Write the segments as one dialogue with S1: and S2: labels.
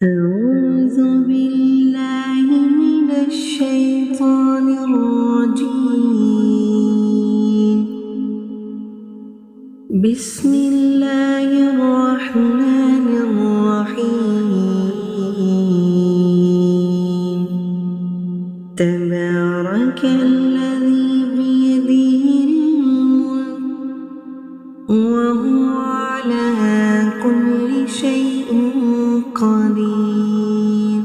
S1: أعوذ بالله من الشيطان الرجيم. بسم الله الرحمن الرحيم. تبارك الذي بيده الملك وهو على كل شيء قدير.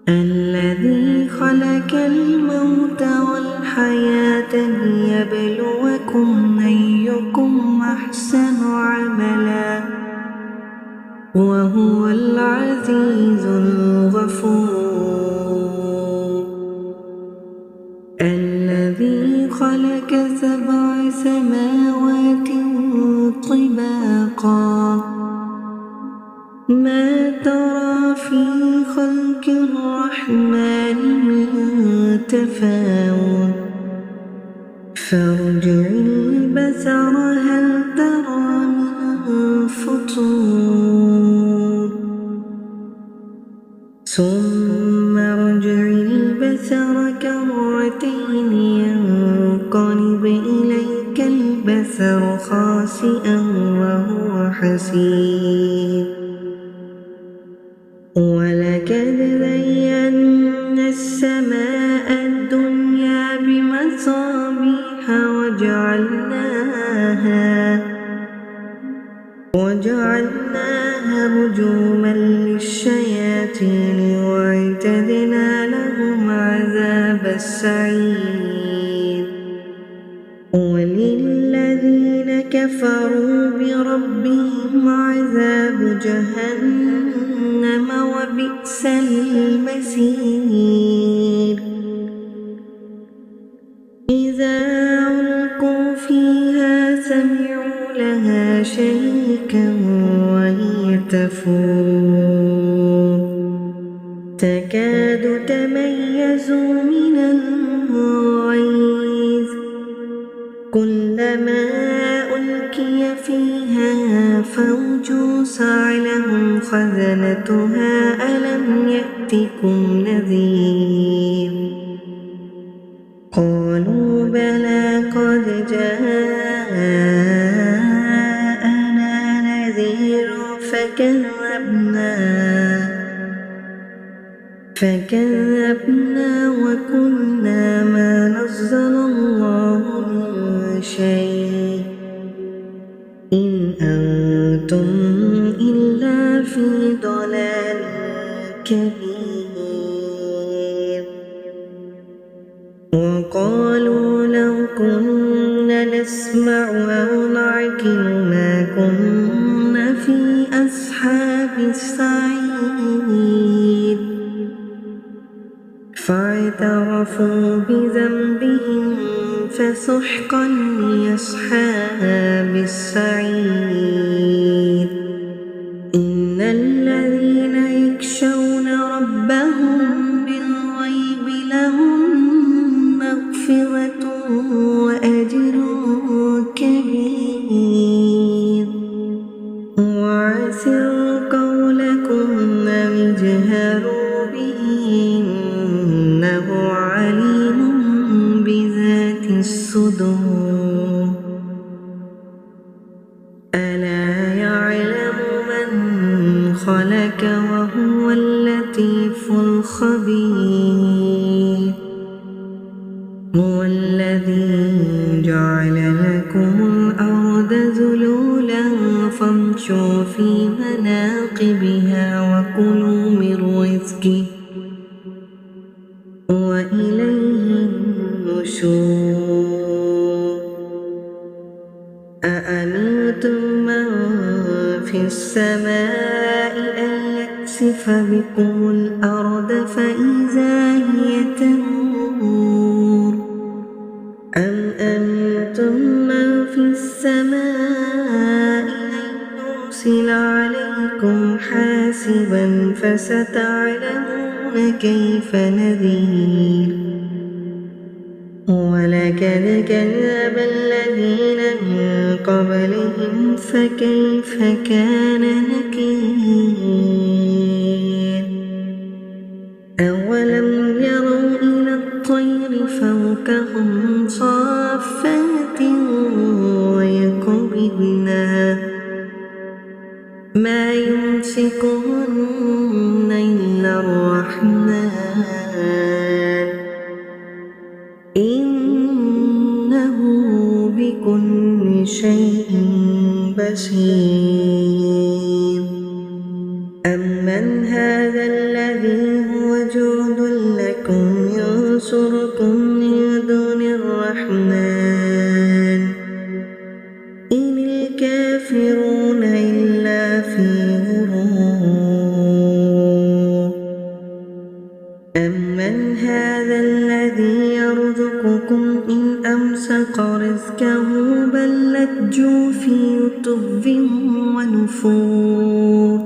S1: الذي خلق الموت والحياة ليبلوكم أيكم أحسن عملا وهو العزيز الغفور. الذي خلق 7 سماوات طباقا ما ترى في خلق الرحمن من تفاوت فارجع البصر هل ترى من فطور ثم ارجع البصر كرتين ينقلب إليك البصر خاسئا وهو حسير. ولقد زينا السماء الدنيا بمصابيح وجعلناها رجوما للشياطين وأعتدنا لهم عذاب السعير. وللذين كفروا بربهم عذاب جهنم وبئس المصير. إذا ألقوا فيها سمعوا لها شهيقا وهي تفور تكاد تميز من الغيظ كلما ألقي فيها فوج سألهم خزنتها ألم يأتكم نذير. قالوا بلى قد جاءنا نذير فكذبنا وقلنا ما نزل الله من شيء إن أنتم إلا في ضلال كبير. وقالوا لو كنا نسمع أو نعقل ما كنا في أصحاب السعير. فاعترفوا بذنبهم فسحقا لأصحاب السعير. إن الذين يخشون ربهم بالغيب لهم مغفرة وأجر كبير. وعسروا قولكم أو اجهروا به إنه عليم بذات الصدور. ألا يعلم من خلق وهو اللطيف الخبير. هو الذي جعل لكم الأرض ذلولا فامشوا في مناقبها وكلوا من رزقه وإليه النشور. أأمنتم من في السماء أن يخسف بكم الأرض فإذا هي تمور أم أنتم من في السماء أن يرسل عليكم حاسبا فستعلمون كيف نذير. ولقد كذب الذين من قبلهم فكيف كان نكير. لا يمسكهن إلا الرحمن إنه بكل شيء بصير أمن هذا الذي هو جند لكم ينصركم من دون الرحمن إن الكافرون إلا في غرور أمن هذا الذي يرزقكم إن أمسك رزقه بل لجوا في عتو ونفور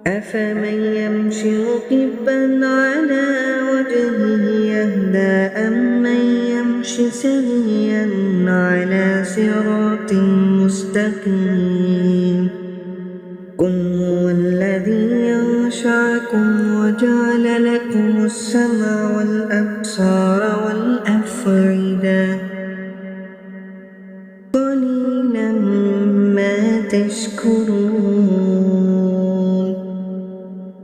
S1: أفمن يمشي مكبا على وجهه يهدى أمن يمشي سويا على صراط مستقيم قل هو الذي ينشأكم وجعل لكم السمع والأبصار والأفئدة قليلا ما تشكرون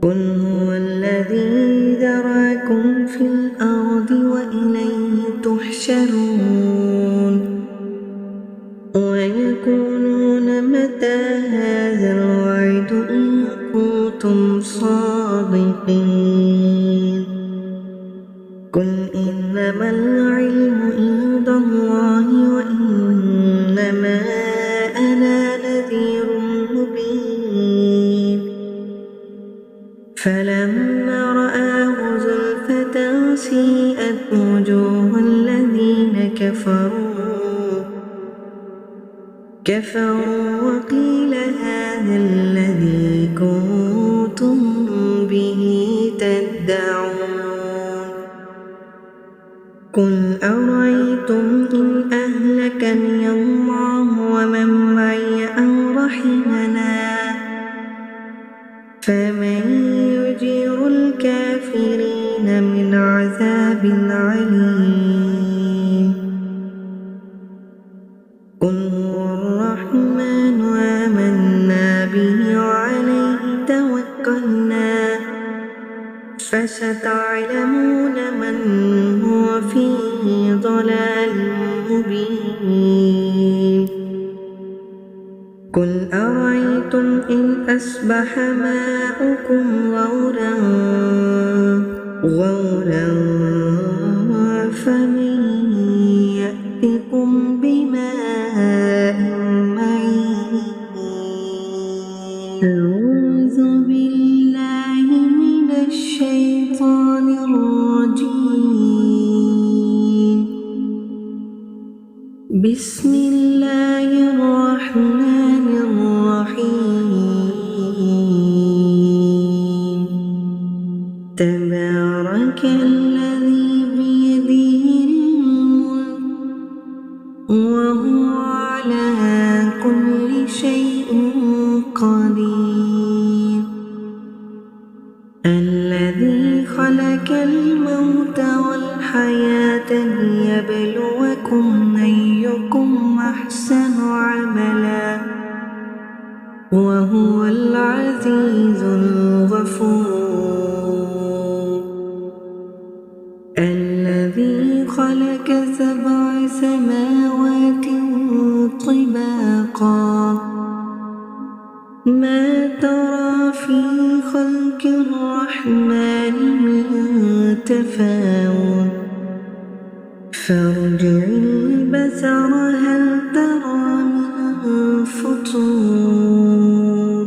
S1: قل هو الذي ذرأكم في الأرض وإليه تحشرون ويقولون متى هذا الوعد إن كنتم صادقين قل إنما العلم عند الله وإنما أنا نذير مبين فلما رآه زلفة سيئت وجوه الذين كفروا وقيل هذا الذي كنتم به تدعون قل أرأيتم إن أهلكني الله ومن معي أو رحمنا فمن يجير الكافرين من عذاب عليم قل هو الرحمن آمنا به وعليه توكلنا فستعلمون من هو في ضلال مبين قل أرأيتم إن أصبح ماؤكم غورا فمن يأتكم بماء معين أعوذ بالله من الشيطان الرجيم بسم الله الرحمن الرحيم تبارك الذي بيده الملك وهو على كل شيء قدير الذي خلق الموت والحياة ليبلوكم أيكم أحسن عملا وهو العزيز الغفور الذي خلق 7 سماوات طباقا ما ترى في خلق الرحمن من تفاوت فارجع البصر هل ترى من فطور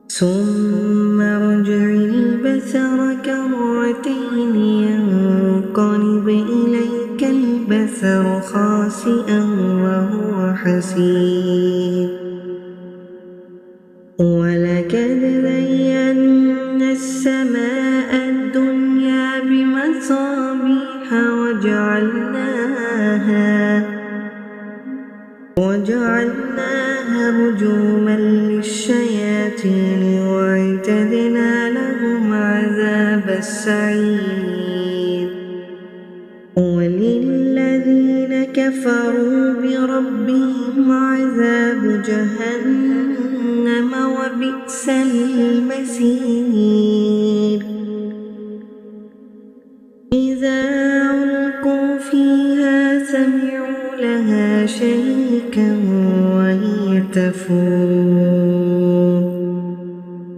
S1: ثم ارجع البصر كرتين ينقلب إليك البصر خاسئا وهو حسير ولقد زينا السماء الدنيا بمصابيح وجعلناها رجوما للشياطين وأعتدنا لهم عذاب السعير وللذين كفروا بربهم عذاب جهنم وبئس المصير إذا ألقوا فيها سمعوا لها شهيقا وهي تفور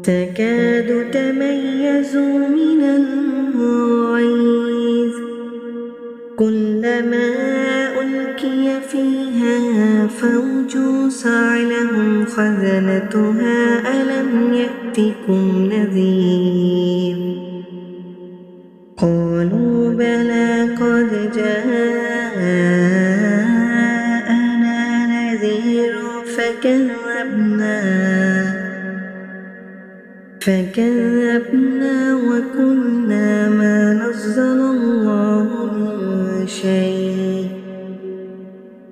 S1: تكاد تميز من الغيظ كلما ألقي فيها فوج سألهم خزنتها ألم يأتكم نذير قالوا بلى قد جاءنا نذير فكذبنا وقلنا ما نزل الله من شيء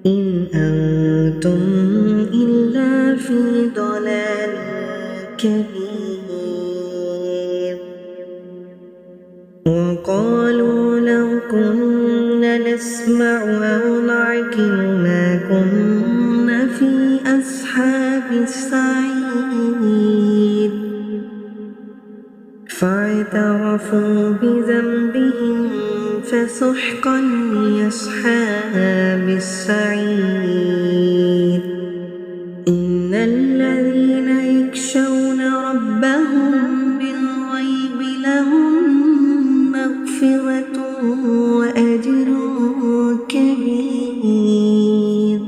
S1: إن أنتم إلا في ضلال كبير وقالوا لو كنا نسمع أو نعقل ما كنا في أصحاب السعير فاعترفوا بذنبهم فسحقا لأصحاب السعير إن الذين يخشون ربهم بالغيب لهم مغفرة وأجر كبير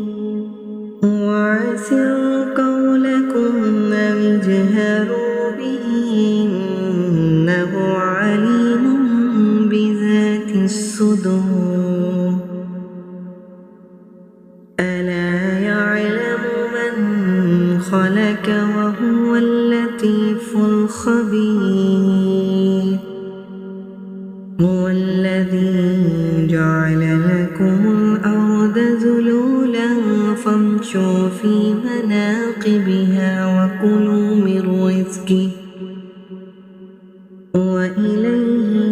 S1: وعسروا قولكم أو اجهروا به إنه عليم بذات الصدور ألا يعلم من خلق وهو اللطيف الخبير هو الذي جعل لكم الأرض ذلولا فامشوا في مناقبها وكلوا من رزقه وإليه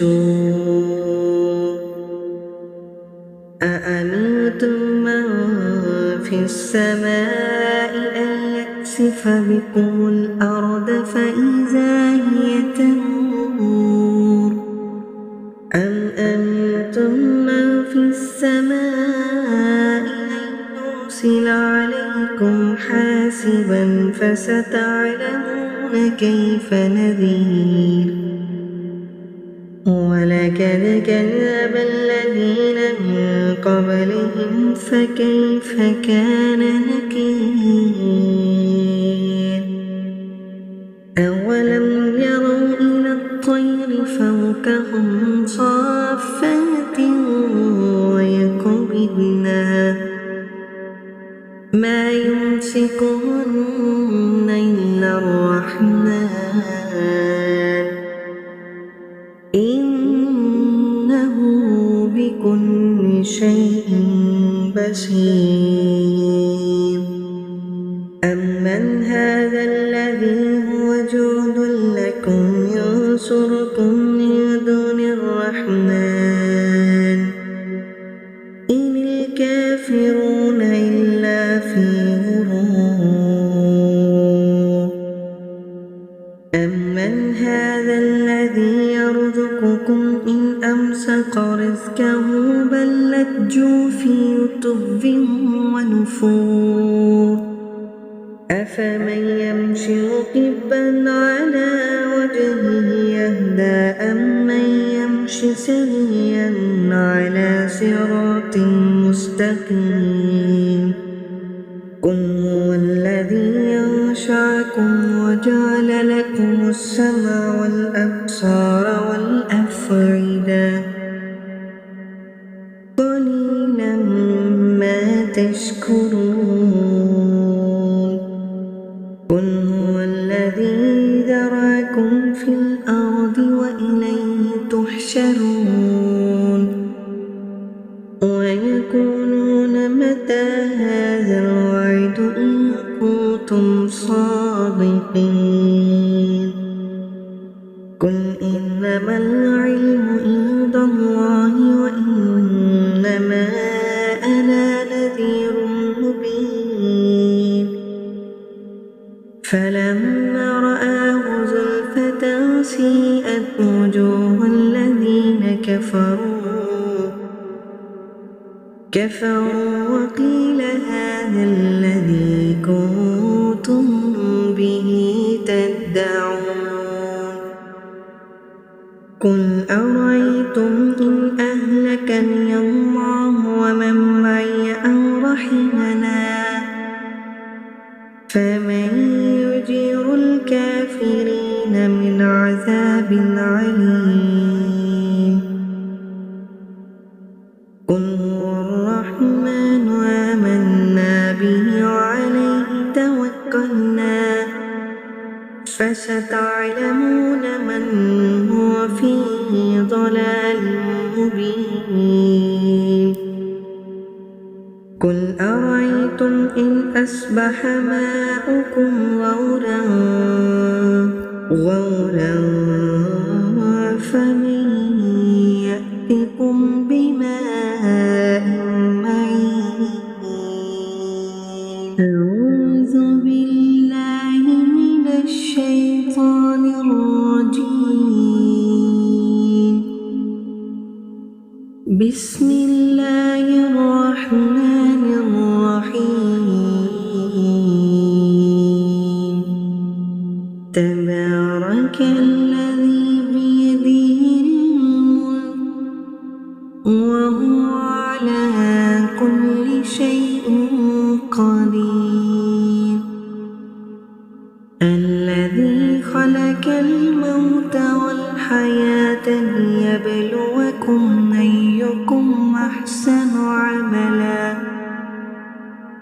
S1: النشور أأمنتم من في السماء أن يكسف بكم الأرض فإذا هي تمور أم أنتم من في السماء أن يرسل عليكم حاسبا فستعلمون كيف نذير ولقد كذب الذين من قبلهم فكيف كان نكير أولم يروا إلى الطير فوقهم صافات ويقبضن ما يمسكهن إلا الرحمن إنه بكل شيء بصير أمن هذا الذي هو جند لكم ينصركم من دون الرحمن إن الكافرون إلا في غرور أمن هذا الذي يرزقكم إن أمسك رزقه بل لجوا في عتب ونفور أفمن يمشي مكبا على وجهه يهدى أمن يمشي سويا على صراط مستقيم قل هو الذي ينشأكم وجعل لكم السمع والأبصار والأفئدة قليلا ما تشكرون قل هو الذي ذرأكم في الأرض وإليه تحشرون ويقولون متى هذا الوعد إن كنتم صادقين قل إنما العلم عند الله وإنما أنا نذير مبين فلما رآه زلفة سيئت وجوه الذين كفروا وقيل هذا الذي كنتم به تدعون قل أرأيتم إن أهلكني الله ومن معي أو رحمنا فمن يجير الكافرين من عذاب عليم قل هو الرحمن آمنا به وعليه توكلنا فستعلمون من هو في ضلال مبين قل أرأيتم إن أصبح ماؤكم غورا فمن يأتكم بماء معين أعوذ بالله من الشيطان الرجيم بسم الله الرحمن الرحيم تبارك الذي بيده الملك وهو على كل شيء قدير الذي خلق الموت والحياة ليبلوكم أيكم أحسن عملا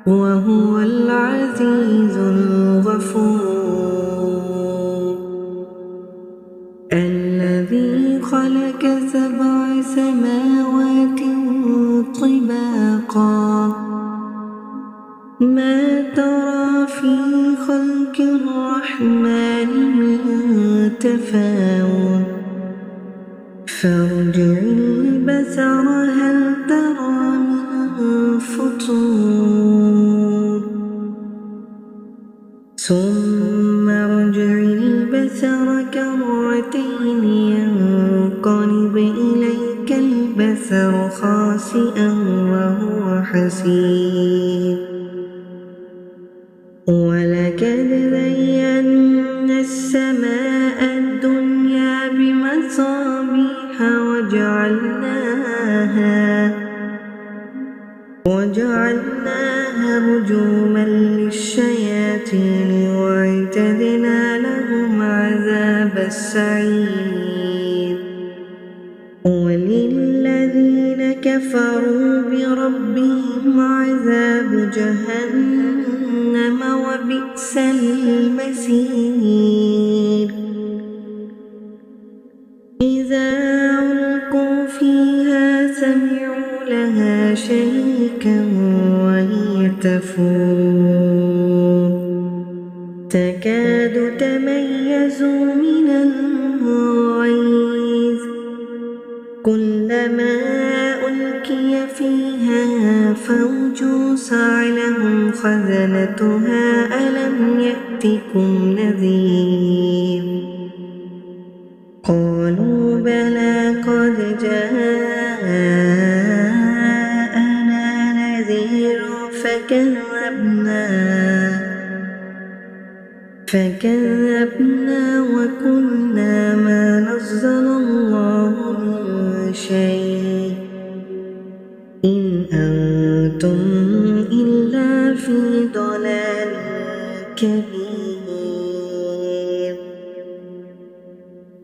S1: وهو العزيز الغفور الذي خلق 7 سماوات طباقا ما ترى في خلق الرحمن من تفاوت فارجع البصر هل ترى من فطور ثم ارجع البصر كرتين ينقلب إليك البصر خاسئا وهو حسير ولقد زينا السماء الدنيا بمصابيح وجعلناها رجوما للشياطين وأعتدنا لهم عذاب السعير وللذين كفروا بربهم عذاب جهنم وبئس المصير إذا ألقوا فيها سمعوا لها شهيقا وهي تفور تكاد تميز من الغيظ كلما ألقي فيها فوج سألهم خزنتها ألم يأتكم نذير قالوا بلى قد جاءنا نذير فكذبنا وقلنا ما نزل الله من شيء إن أنتم إلا في ضلال كبير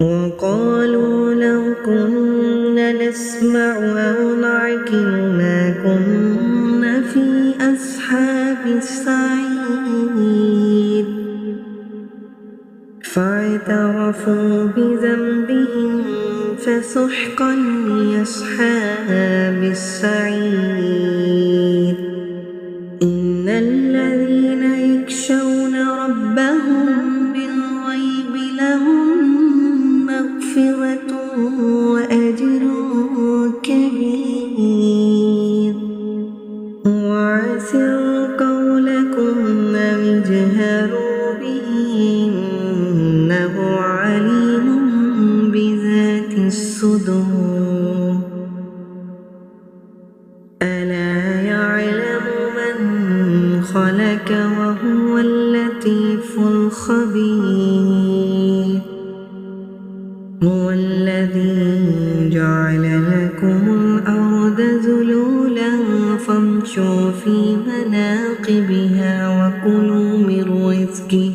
S1: وقالوا لو كنا نسمع أو نعقل ما كنا في أصحاب السعير فاعترفوا بذنبهم فسحقا لأصحاب السعير إن الذين يخشون ربهم بالغيب لهم مغفرة وأجر كبير وعسروا قولكم أو اجهروا يعملوا به إنه عليم بذات الصدور ألا يعلم من خلق وهو اللطيف الخبير هو الذي جعل لكم الأرض ذلولا فامشوا في مناقبها وكلوا من رزقه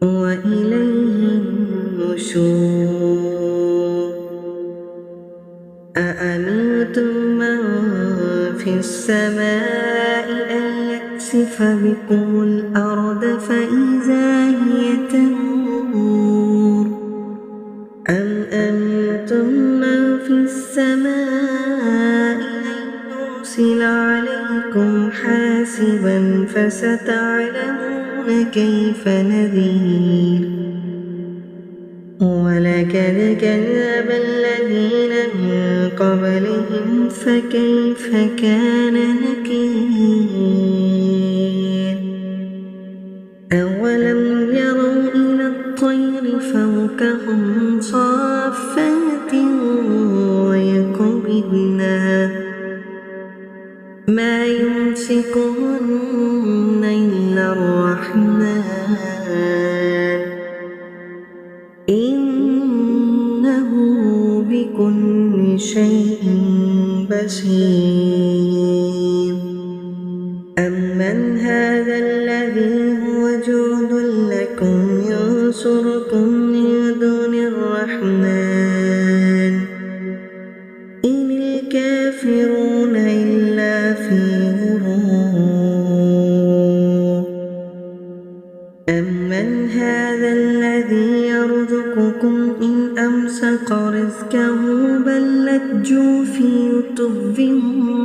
S1: وإليه النشور أأمنتم من في السماء أن يخسف بكم الأرض فإذا هي تمور أم أمنتم من في السماء أن يرسل عليكم حاسبا فستعلمون كيف نذير ولقد كذب الذين من قبلهم فكيف كان نكير أولم يروا إلى الطير فوقهم صافات ويقبضن ما يمسكهن إلا الرحمن إنه بكل شيء بصير أمن هذا الذي هو جند لكم ينصركم من دون الرحمن إن الكافرون إلا في غرور أمن هذا الذي يرزقكم إن أمسك رزقه بل لجوا في عتب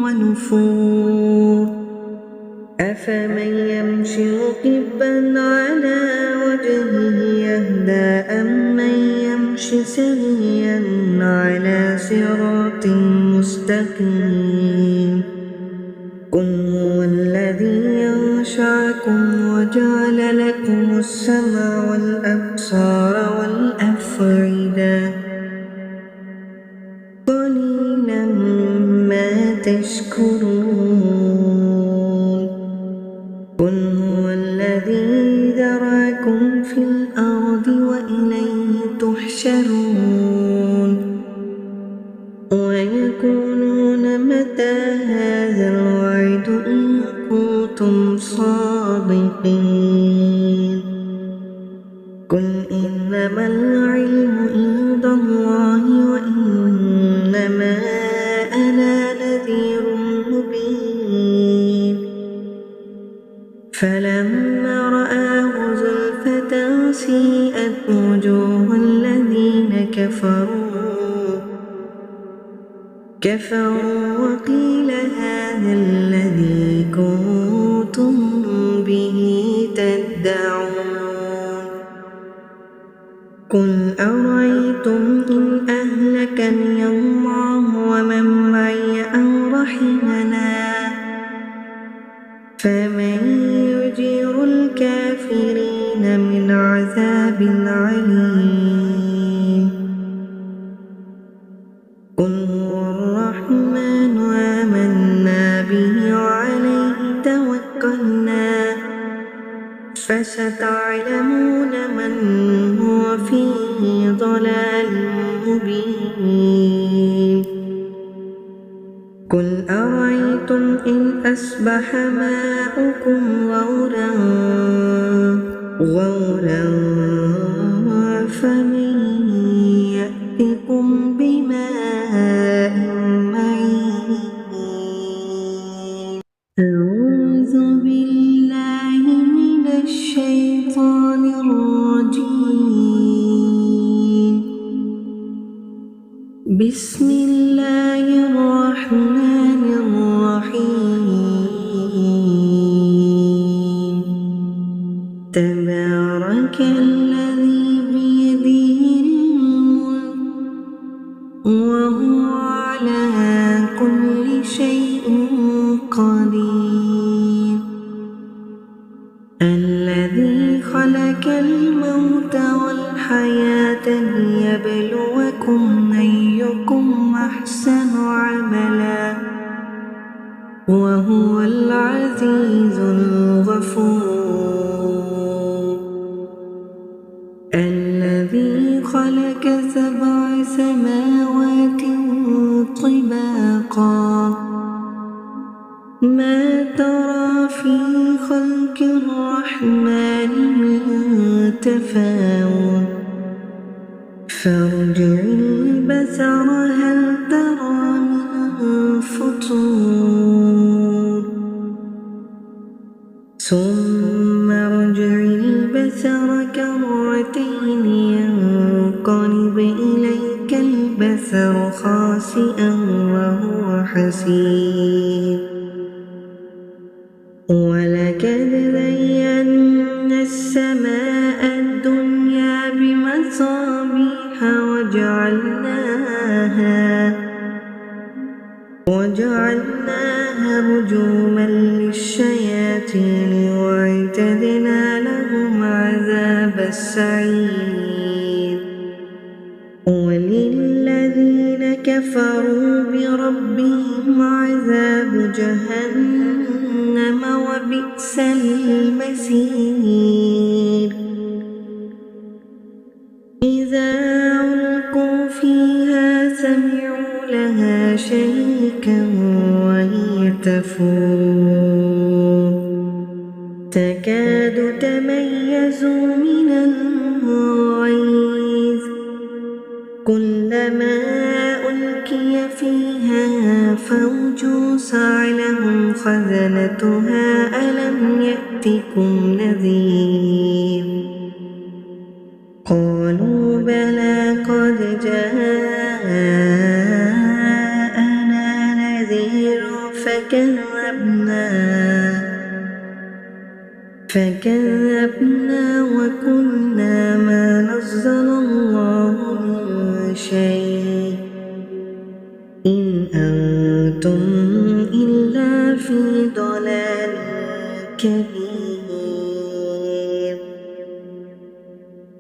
S1: ونفور أفمن يمشي مكبا على وجهه يهدى أمن يمشي سويا على صراط مستقيم قل هو الذي ينشأكم وجعل لكم السمع والأبصار والأفئدة قليلا ما تشكرون قل هو الذي ذراكم في الأرض وإليه تحشرون ويقولون متى هذا الوعد إن كنتم صادقين قل إنما العلم عند الله وإنما أنا نذير مبين فلما رآه زلفة سيئت وجوه الذين كفروا وقيل هذا الذي كنتم به تدعون قل أرأيتم إن أهلكني الله ومن معي أو رحمنا فمن يجير الكافرين من عذاب عليم قل هو الرحمن آمنا به وعليه توكلنا فستعلمون من هو في ضلال مبين قل أرأيتم إن أصبح ماؤكم غورا فمن يأتكم بماء معين أعوذ بالله من الشيطان الرجيم بسم الله الرحمن الرحيم تبارك الذي بيده الملك وهو على كل شيء قدير الذي خلق الموت والحياة ليبلوكم أيكم أحسن عملا وهو العزيز الغفور. الذي خلق 7 سماوات طباقا ما ترى في خلق الرحمن من تفاوت فارجع البصر هل ترى من فطور ثم ارجع البصر كرتين ينقلب إليك البصر خاسئا وهو حسير. ولقد زينا السماء الدنيا بمصابيح وجعلناها رجوما للشياطين وأعتدنا لهم عذاب السعير. وللذين كفروا بربهم عذاب جهنم وبئس المصير. إذا ألقوا فيها سمعوا لها شهيقا وهي تفور تكاد تميز من الغيظ كلما ألقي فيها فوج سألهم خزنتها ألم يأتكم نذير قالوا بلى قد جاءنا نذير فكذبنا وقلنا ما نزل الله من شيء إن أنتم إلا في ضلال كبير.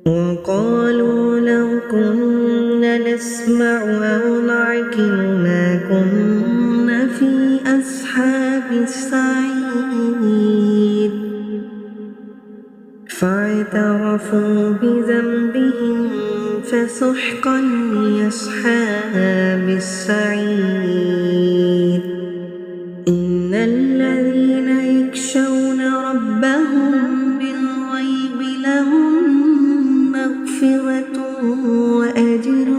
S1: وقالوا لو كنا نسمع أو نعقل ما كنا في أصحاب السعير فاعترفوا بذنبهم فسحقا لأصحاب السعير. إن الذين يخشون ربهم بالغيب لهم مغفرة وأجر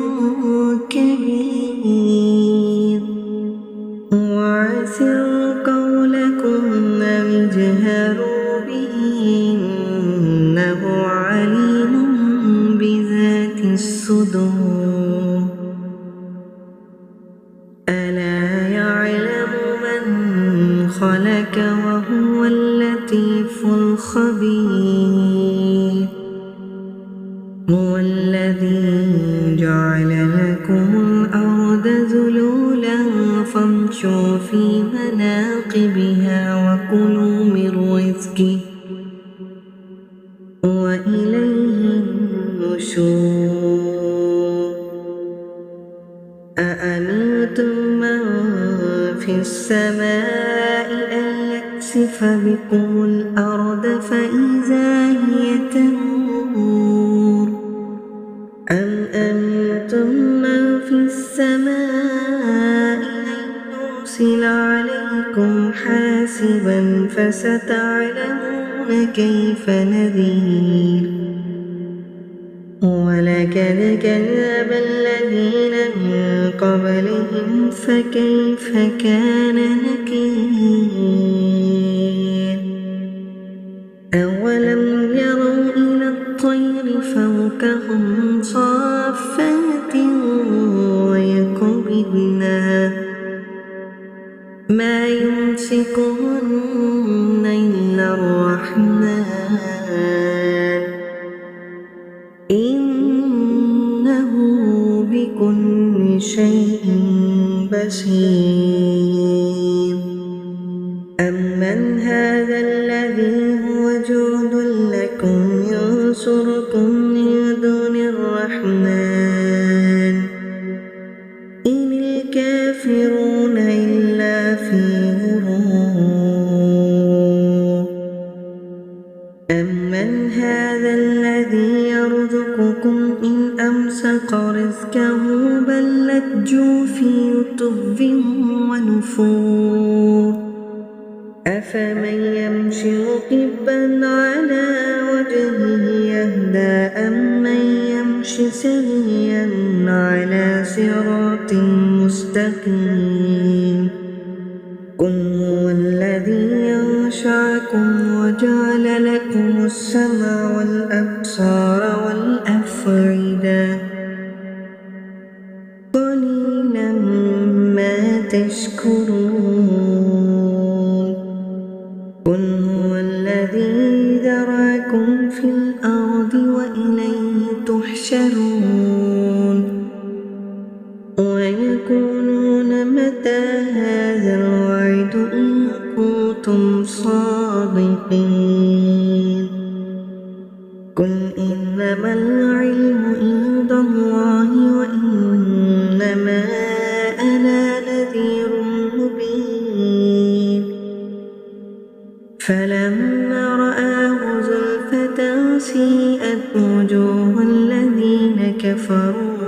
S1: كبير. وعسروا قولكم أو اجهروا به إنه عليم بذات الصدور. ألا يعلم من خلق وهو اللطيف الخبير. هو الذي جعل لكم الأرض ذلولا فامشوا في مناقبها وكلوا من رزقه وإليه النشور. أأمنتم من في السماء أن يخسف بكم الأرض فإذا هي تمور أم أمنتم من في السماء أن يرسل عليكم حاسبا فستعلمون كيف نذير. ولقد كذب الذين من قبلهم فكيف كان نكير. أولم يروا إلى الطير فوقهم صافات ويقبضن ما يمسكهن إلا الرحمن إنه بكل شيء بصير. أمن هذا الذي هو جند يتولكم ينصركم من دون الرحمن إن الكافرون إلا في غرور أمن هذا الذي يرزقكم إن أمسك رزقه بل لجوا في عتو ونفور أفمن يمشي مكبا على وجهه يهدى أمن يمشي سويا على صراط مستقيم قل هو الذي ينشأكم وجعل لكم السمع والأبصار والأفئدة قليلا ما تشكرون قل هو الذي ذرأكم في الأرض وإليه تحشرون ويقولون متى هذا الوعد إن كنتم صادقين قل إنما العلم عند الله وإنما أنا نذير مبين فلما رآه زلفة سيئت وجوه الذين كفروا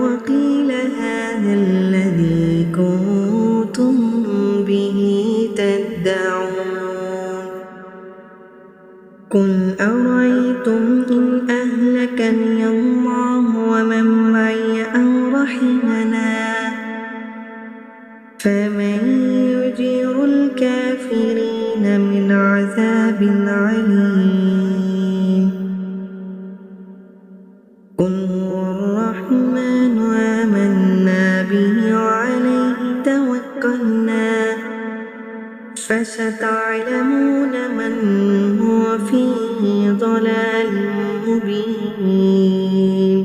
S1: وقيل هذا الذي كنتم به تدعون قل أرأيتم إن أهلكني الله ومن معي أو رحمنا فمن يجير الكافرين من عذاب عليم قل هو الرحمن آمنا به وعليه توكلنا فستعلمون من هو في ضلال مبين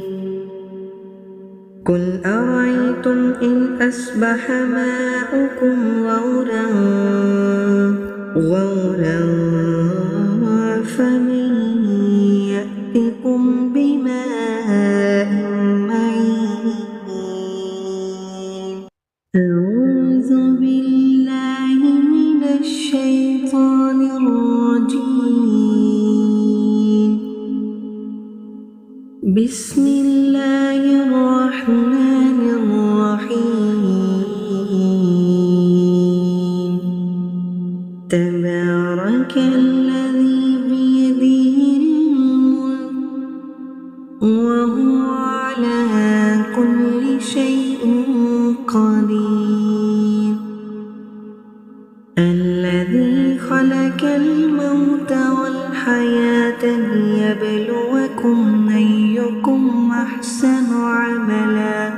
S1: قل أرأيتم إن أصبح ماؤكم غورا فمن يأتكم بماء معين أعوذ بالله من الشيطان الرجيم بسم الله الرحمن الرحيم تبارك الذي بيده الملك وهو على كل شيء قدير الذي خلق الموت والحياة ليبلوكم أيكم أحسن عملا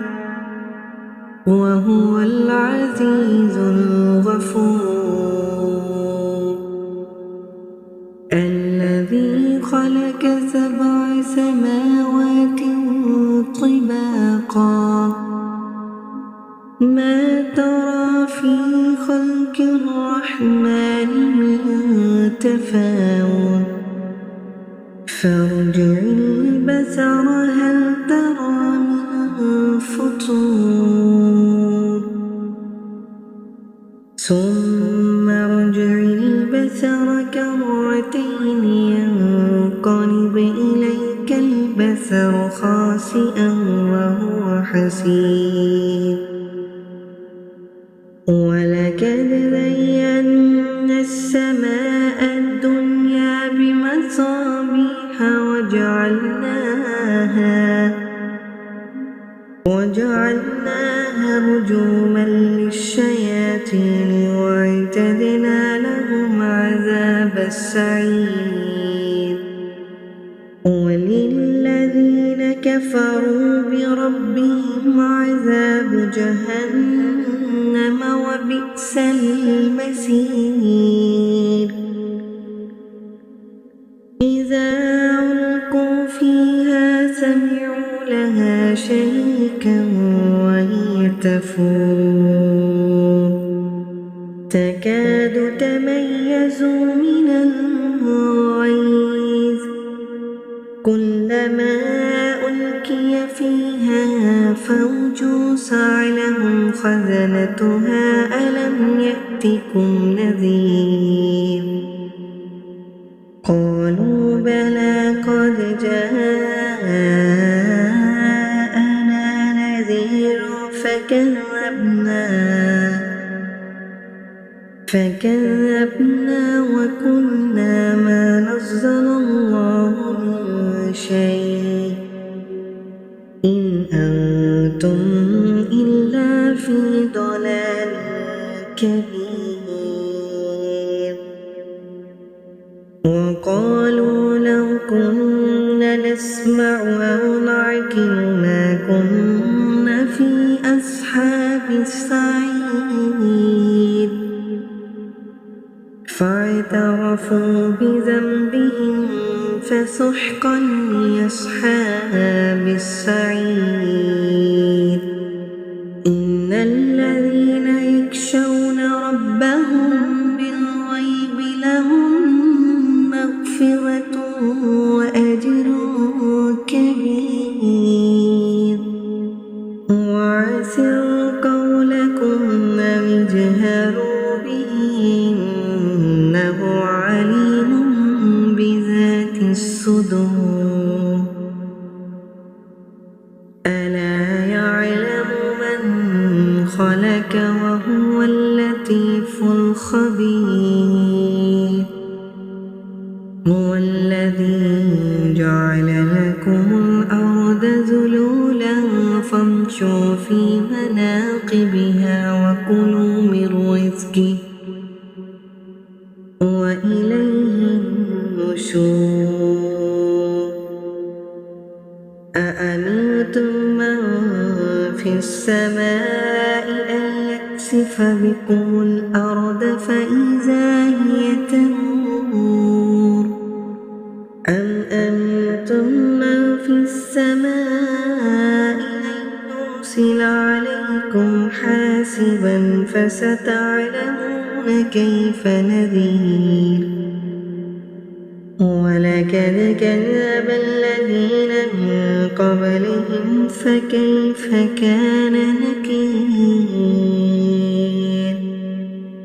S1: وهو العزيز الغفور الذي خلق 7 سماوات طباقا ما ترى في خلق الرحمن من تفاوت فارجع البصر هل ترى من فطور ثم ارجع البصر كرتين ينقلب إليك البصر خاسئا وهو حسير ولقد زينا السماء الدنيا بمصابيح وجعلناها رجوما للشياطين وأعتدنا لهم عذاب السعير وللذين كفروا بربهم عذاب جهنم وبئس المصير إذا ألقوا فيها سمعوا لها شريكا وهي تفور تكاد تميز آنسوا من الغيظ كلما ألقي فيها فوج سألهم خزنتها ألم يأتكم نذير قالوا بلى قد جاءنا نذير فكذبنا وقلنا ما نزل الله من شيء إن أنتم إلا في ضلال كبير وقالوا لو كنا نسمع أو نعقل ما كنا في أصحاب السعير فاعترفوا بذنبهم فسحقا لأصحاب السعير إن الذين يخشون ربهم بالغيب لهم مغفرة وأجر كبير وعسروا قولكم أو اجهروا به إنه عليم بذات الصدور ألا يعلم من خلق وهو اللطيف الخبير هو الذي جعل لكم الأرض ذلولا فامشوا في مناقبها وكلوا من رزقه وإليه النشور أأمنتم من في السماء أن يخسف بكم الأرض فإذا هي تمور أم أمنتم من في السماء أن يرسل عليكم حاسبا فستعلمون كيف نذير ولقد كذب الذين من قبلهم فكيف كان نكير